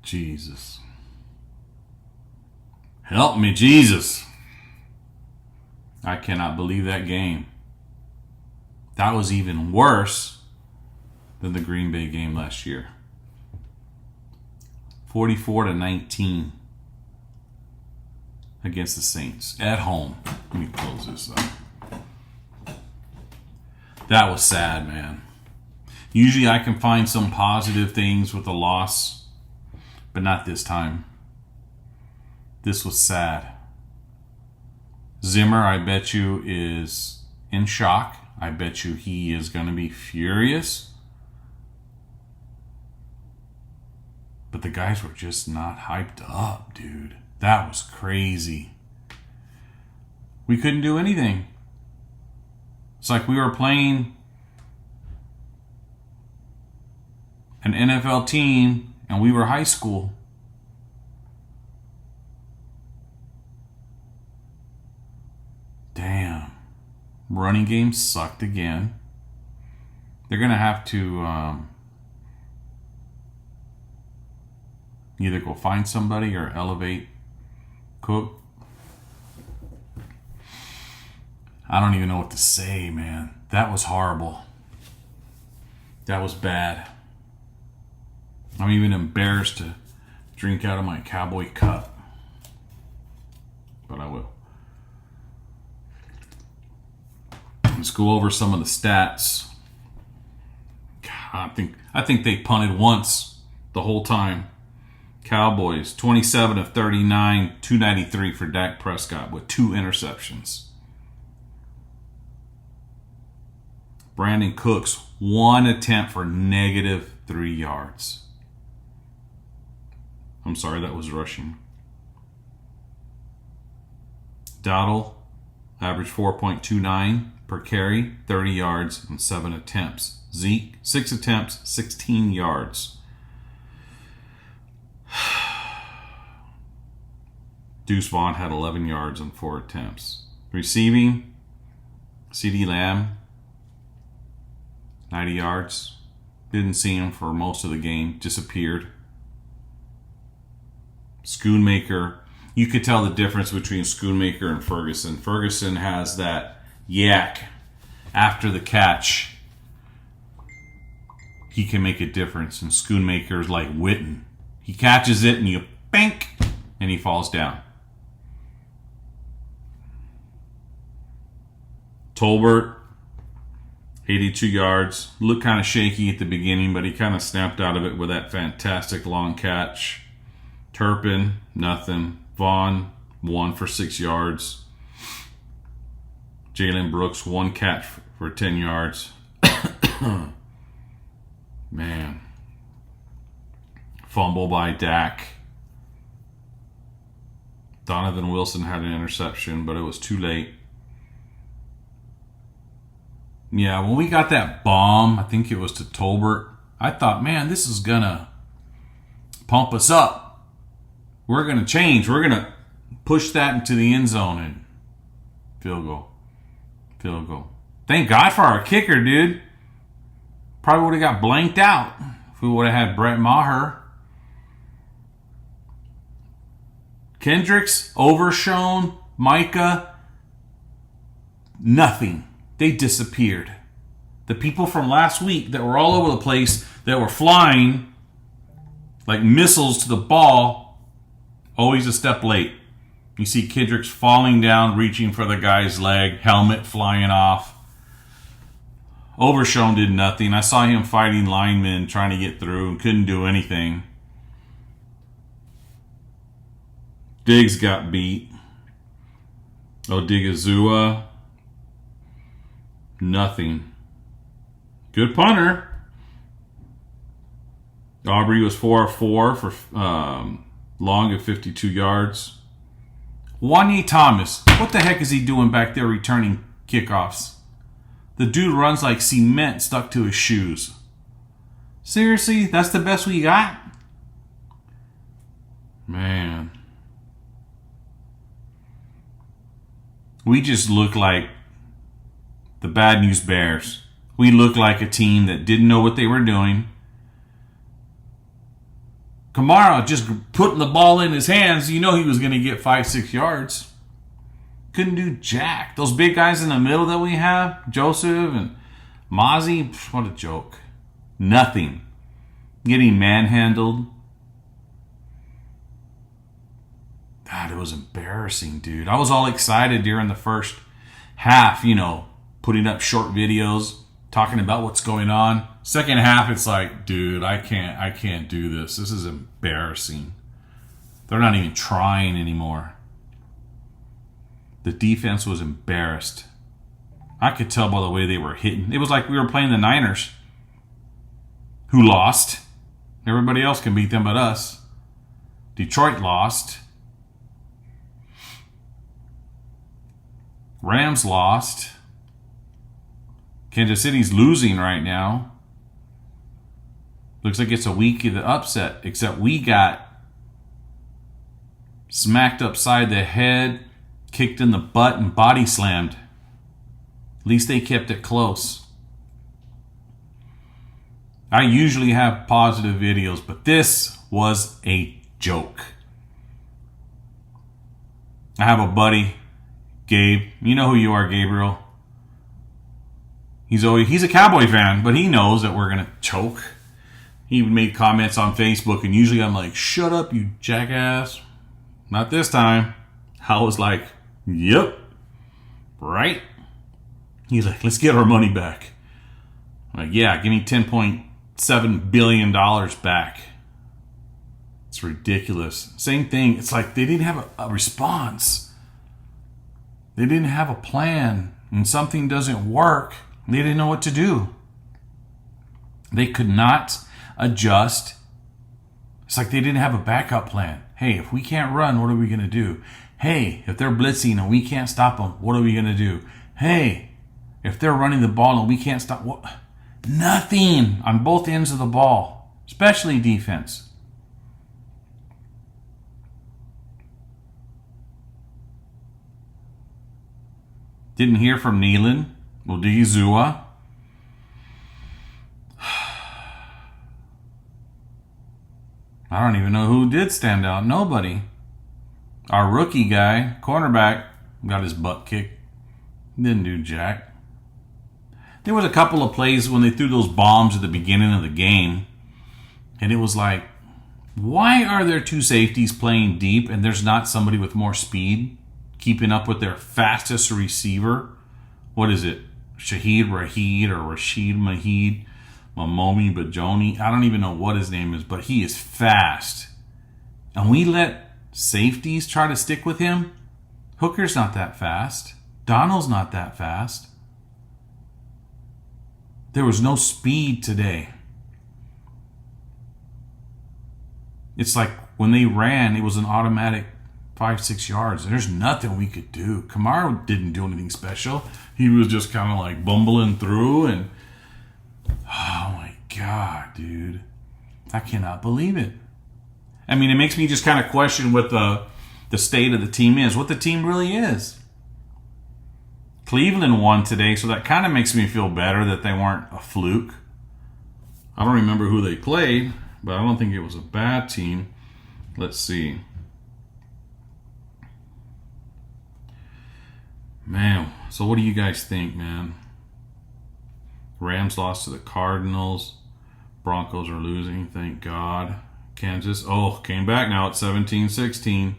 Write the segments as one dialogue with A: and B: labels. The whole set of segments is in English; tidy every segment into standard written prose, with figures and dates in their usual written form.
A: Jesus. Help me, Jesus. I cannot believe that game. That was even worse than the Green Bay game last year. 44-19 against the Saints at home. Let me close this up. That was sad, man. Usually I can find some positive things with a loss, but not this time. This was sad. Zimmer, I bet you, is in shock. I bet you he is going to be furious. But the guys were just not hyped up, dude. That was crazy. We couldn't do anything. It's like we were playing an NFL team and we were high school. Damn. Running game sucked again. They're going to have to either go find somebody or elevate Cook. I don't even know what to say, man. That was horrible. That was bad. I'm even embarrassed to drink out of my Cowboy cup. But I will. Let's go over some of the stats. God, I think they punted once the whole time. Cowboys, 27 of 39, 293 for Dak Prescott with 2 interceptions. Brandon Cooks, 1 attempt for -3 yards. I'm sorry, that was rushing. Dowdle, average 4.29 per carry, 30 yards and 7 attempts. Zeke, 6 attempts, 16 yards. Deuce Vaughn had 11 yards and 4 attempts. Receiving, CeeDee Lamb, 90 yards. Didn't see him for most of the game. Disappeared. Schoonmaker, you could tell the difference between Schoonmaker and Ferguson. Ferguson has that yak after the catch. He can make a difference. And Schoonmaker's like Witten. He catches it and you bink and he falls down. Tolbert, 82 yards. Looked kind of shaky at the beginning, but he kind of snapped out of it with that fantastic long catch. Turpin, nothing. Vaughn, 1 for 6 yards. Jalen Brooks, 1 catch for 10 yards. Man. Fumble by Dak. Donovan Wilson had an interception, but it was too late. Yeah, when we got that bomb, I think it was to Tolbert, I thought, man, this is going to pump us up. We're going to change. We're going to push that into the end zone and field goal. Field goal. Thank God for our kicker, dude. Probably would have got blanked out if we would have had Brett Maher. Kendricks, Overshown, Micah, nothing. They disappeared. The people from last week that were all over the place, that were flying like missiles to the ball, always a step late. You see Kendricks falling down, reaching for the guy's leg, helmet flying off. Overshown did nothing. I saw him fighting linemen trying to get through and couldn't do anything. Diggs got beat. Odigizua, nothing. Good punter. Aubrey was 4 of 4 for long of 52 yards. Wanye Thomas, what the heck is he doing back there returning kickoffs? The dude runs like cement stuck to his shoes. Seriously? That's the best we got? Man. We just look like the Bad News Bears. We look like a team that didn't know what they were doing, Kamara just putting the ball in his hands, you know he was going to get 5-6 yards. Couldn't do jack. Those big guys in the middle that we have, Joseph and Mozzie, what a joke. Nothing. Getting manhandled. God, it was embarrassing, dude. I was all excited during the first half, you know, putting up short videos, talking about what's going on. Second half, it's like, dude, I can't do this. This is embarrassing. They're not even trying anymore. The defense was embarrassed. I could tell by the way they were hitting. It was like we were playing the Niners, who lost. Everybody else can beat them but us. Detroit lost. Rams lost. Kansas City's losing right now. Looks like it's a week of the upset, except we got smacked upside the head, kicked in the butt, and body slammed. At least they kept it close. I usually have positive videos, but this was a joke. I have a buddy, Gabe. You know who you are, Gabriel. He's a Cowboy fan, but he knows that we're going to choke. He made comments on Facebook, and usually I'm like, shut up, you jackass. Not this time. I was like, yep, right? He's like, let's get our money back. I'm like, yeah, give me $10.7 billion back. It's ridiculous. Same thing. It's like they didn't have a response. They didn't have a plan. When something doesn't work, they didn't know what to do. They could not adjust. It's like they didn't have a backup plan. Hey, if we can't run, what are we going to do? Hey, if they're blitzing and we can't stop them, what are we going to do? Hey, if they're running the ball and we can't stop, what? Nothing on both ends of the ball, especially defense. Didn't hear from Nealon, Odigizua. I don't even know who did stand out. Nobody. Our rookie guy, cornerback, got his butt kicked. Didn't do jack. There was a couple of plays when they threw those bombs at the beginning of the game. And it was like, why are there two safeties playing deep and there's not somebody with more speed keeping up with their fastest receiver? What is it? Shahid Rahid or Rashid Mahid? Mamomi Bajoni? I don't even know what his name is, but he is fast. And we let safeties try to stick with him? Hooker's not that fast. Donald's not that fast. There was no speed today. It's like when they ran, it was an automatic 5-6 yards. And there's nothing we could do. Kamara didn't do anything special. He was just kind of like bumbling through and oh my God, dude. I cannot believe it. I mean, it makes me just kind of question what the state of the team is, what the team really is. Cleveland won today, so that kind of makes me feel better that they weren't a fluke. I don't remember who they played, but I don't think it was a bad team. Let's see. Man, so what do you guys think, man? Rams lost to the Cardinals. Broncos are losing, thank God. Kansas, came back now at 17-16.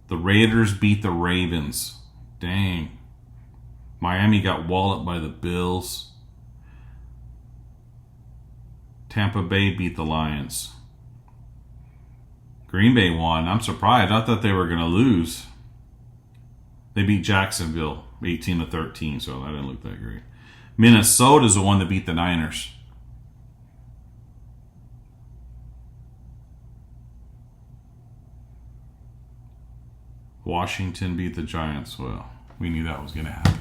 A: The Raiders beat the Ravens. Dang. Miami got walloped by the Bills. Tampa Bay beat the Lions. Green Bay won. I'm surprised. I thought they were going to lose. They beat Jacksonville 18-13, so that didn't look that great. Minnesota's the one that beat the Niners. Washington beat the Giants. Well, we knew that was going to happen.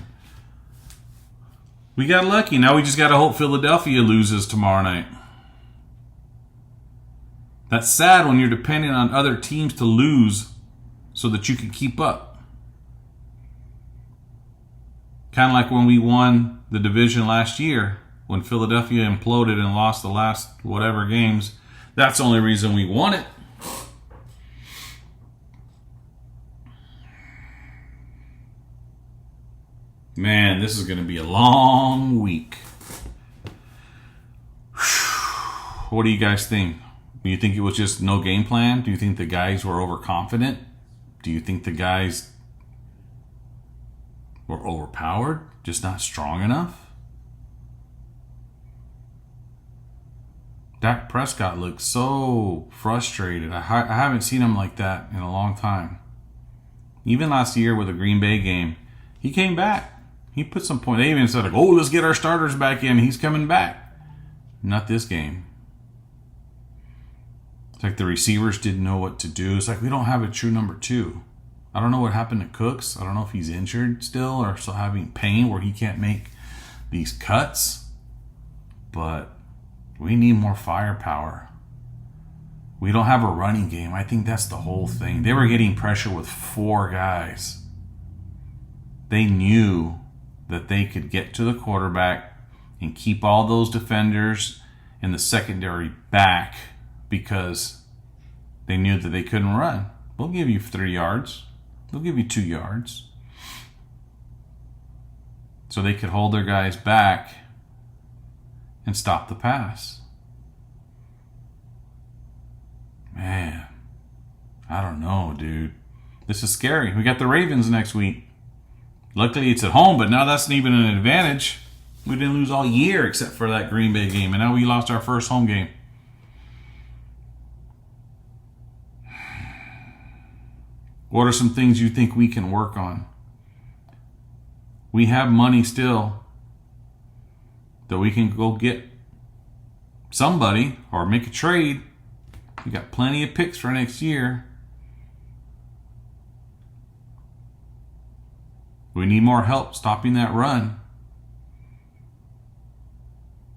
A: We got lucky. Now we just got to hope Philadelphia loses tomorrow night. That's sad when you're depending on other teams to lose so that you can keep up. Kind of like when we won the division last year when Philadelphia imploded and lost the last whatever games. That's the only reason we won it. Man, this is going to be a long week. What do you guys think? Do you think it was just no game plan? Do you think the guys were overconfident? Do you think the guys were overpowered? Just not strong enough? Dak Prescott looked so frustrated. I haven't seen him like that in a long time. Even last year with the Green Bay game, he came back. He put some point. They even said, like, oh, let's get our starters back in. He's coming back. Not this game. It's like the receivers didn't know what to do. It's like we don't have a true number 2. I don't know what happened to Cooks. I don't know if he's injured still or still having pain where he can't make these cuts. But we need more firepower. We don't have a running game. I think that's the whole thing. They were getting pressure with 4 guys. They knew that they could get to the quarterback and keep all those defenders in the secondary back because they knew that they couldn't run. We'll give you 3 yards. They'll give you 2 yards. So they could hold their guys back and stop the pass. Man, I don't know, dude. This is scary. We got the Ravens next week. Luckily, it's at home, but now that's not even an advantage. We didn't lose all year except for that Green Bay game, and now we lost our first home game. What are some things you think we can work on? We have money still that we can go get somebody or make a trade. We got plenty of picks for next year. We need more help stopping that run.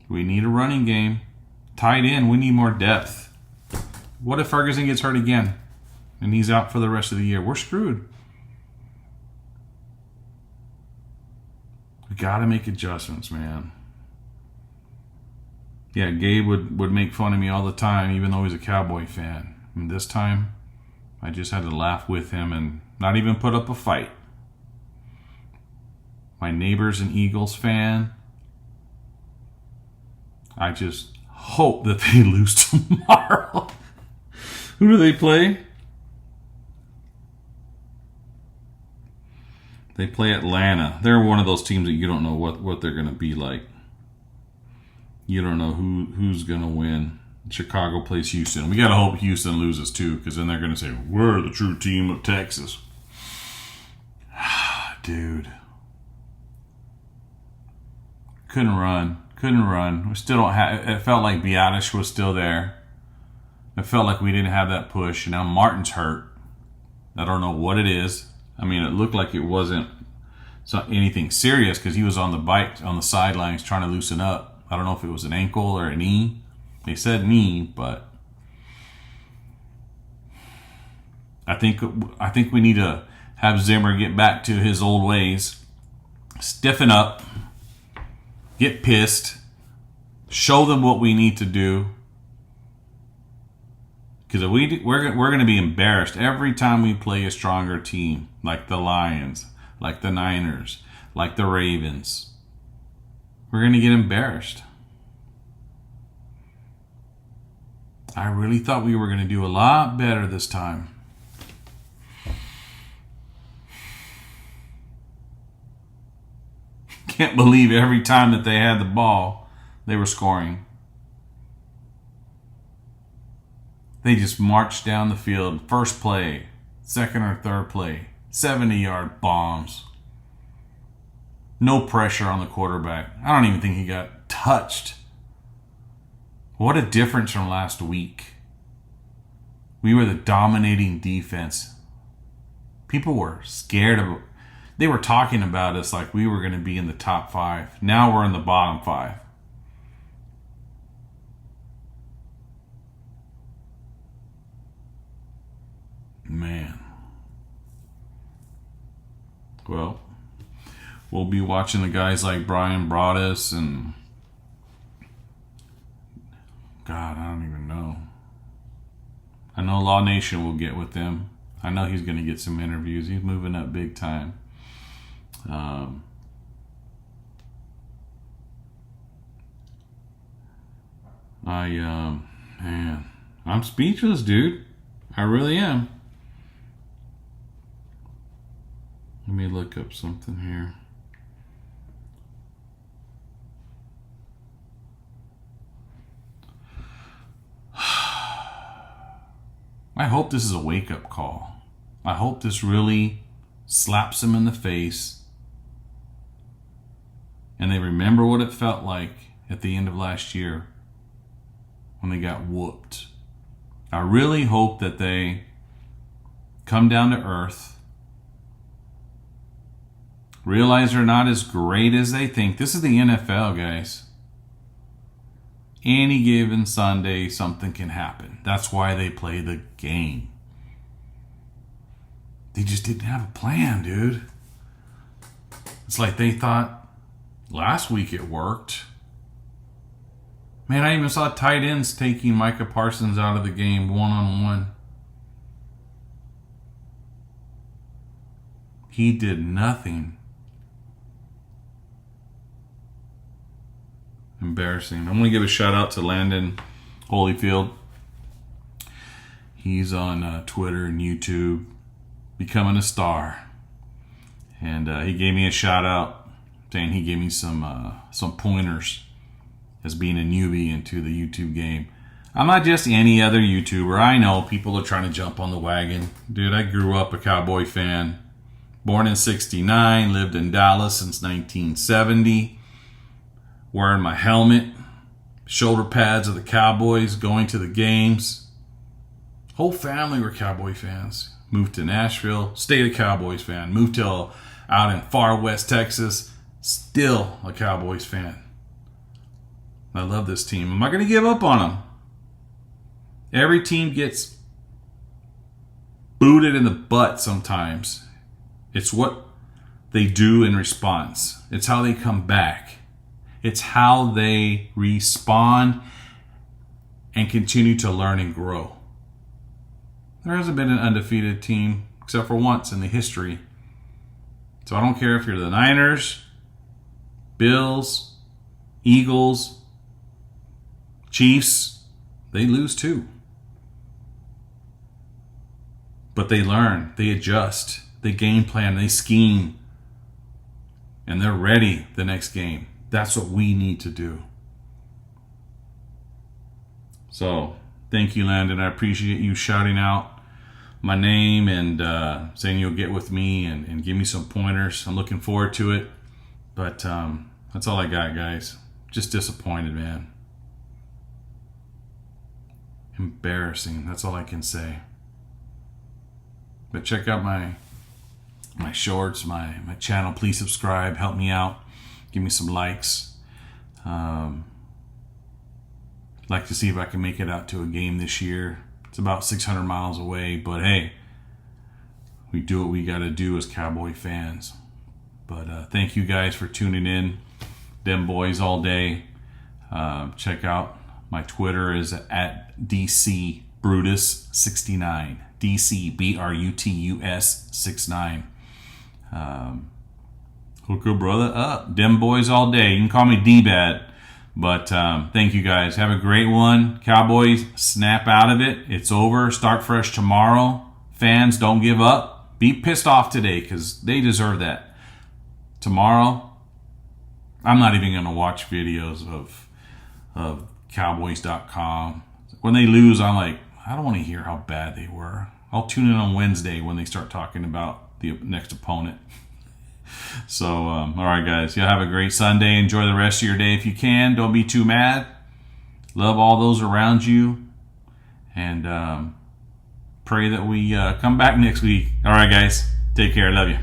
A: We need a running game. Tight end, we need more depth. What if Ferguson gets hurt again and he's out for the rest of the year? We're screwed. We got to make adjustments, man. Yeah, Gabe would make fun of me all the time, even though he's a Cowboy fan. And this time, I just had to laugh with him and not even put up a fight. My neighbor's an Eagles fan. I just hope that they lose tomorrow. Who do they play? They play Atlanta. They're one of those teams that you don't know what they're going to be like. You don't know who's going to win. Chicago plays Houston. We got to hope Houston loses too, because then they're going to say, we're the true team of Texas. Dude. Couldn't run. We still don't have. It felt like Biadasz was still there. It felt like we didn't have that push. Now Martin's hurt. I don't know what it is. I mean, it looked like it wasn't anything serious because he was on the bike on the sidelines trying to loosen up. I don't know if it was an ankle or a knee. They said knee, but I think we need to have Zimmer get back to his old ways, stiffen up. Get pissed. Show them what we need to do. Because we're going to be embarrassed every time we play a stronger team, like the Lions, like the Niners, like the Ravens. We're going to get embarrassed. I really thought we were going to do a lot better this time. Can't believe every time that they had the ball, they were scoring. They just marched down the field. First play, second or third play, 70-yard bombs. No pressure on the quarterback. I don't even think he got touched. What a difference from last week. We were the dominating defense. People were scared of it. They were talking about us like we were going to be in the top 5. Now we're in the bottom 5. Man. Well, we'll be watching the guys like Brian Broaddus and God, I don't even know. I know Law Nation will get with them. I know he's going to get some interviews. He's moving up big time. Man, I'm speechless, dude. I really am. Let me look up something here. I hope this is a wake-up call. I hope this really slaps them in the face and they remember what it felt like at the end of last year when they got whooped. I really hope that they come down to earth, realize they're not as great as they think. This is the NFL, guys. Any given Sunday, something can happen. That's why they play the game. They just didn't have a plan, dude. It's like they thought last week it worked. Man, I even saw tight ends taking Micah Parsons out of the game one-on-one. He did nothing. Embarrassing. I'm going to give a shout out to Landon Holyfield. He's on Twitter and YouTube, becoming a star. And he gave me a shout out, saying he gave me some pointers as being a newbie into the YouTube game. I'm not just any other YouTuber. I know people are trying to jump on the wagon. Dude, I grew up a Cowboy fan. Born in '69, lived in Dallas since 1970. Wearing my helmet, shoulder pads of the Cowboys, going to the games. Whole family were Cowboy fans. Moved to Nashville, stayed a Cowboys fan. Moved to out in far west Texas, still a Cowboys fan. I love this team. I'm not going to give up on them. Every team gets booted in the butt sometimes. It's what they do in response. It's how they come back. It's how they respond and continue to learn and grow. There hasn't been an undefeated team except for once in the history. So I don't care if you're the Niners, Bills, Eagles, Chiefs, they lose too. But they learn, they adjust, they game plan, they scheme, and they're ready the next game. That's what we need to do. So, thank you, Landon. I appreciate you shouting out my name and saying you'll get with me and give me some pointers. I'm looking forward to it. But that's all I got, guys. Just disappointed, man. Embarrassing. That's all I can say. But check out my shorts, my channel. Please subscribe. Help me out. Give me some likes. Like to see if I can make it out to a game this year. It's about 600 miles away, but hey, we do what we got to do as Cowboy fans. But thank you guys for tuning in. Dem Boys all day. Check out my Twitter is at DC Brutus 69. DC BRUTUS 69. Hook a brother up. Dem Boys all day. You can call me D-Bad. But thank you guys. Have a great one. Cowboys, snap out of it. It's over. Start fresh tomorrow. Fans, don't give up. Be pissed off today because they deserve that. Tomorrow, I'm not even going to watch videos of Cowboys.com. When they lose, I'm like, I don't want to hear how bad they were. I'll tune in on Wednesday when they start talking about the next opponent. So, all right, guys. Y'all have a great Sunday. Enjoy the rest of your day if you can. Don't be too mad. Love all those around you. And pray that we come back next week. All right, guys. Take care. Love you.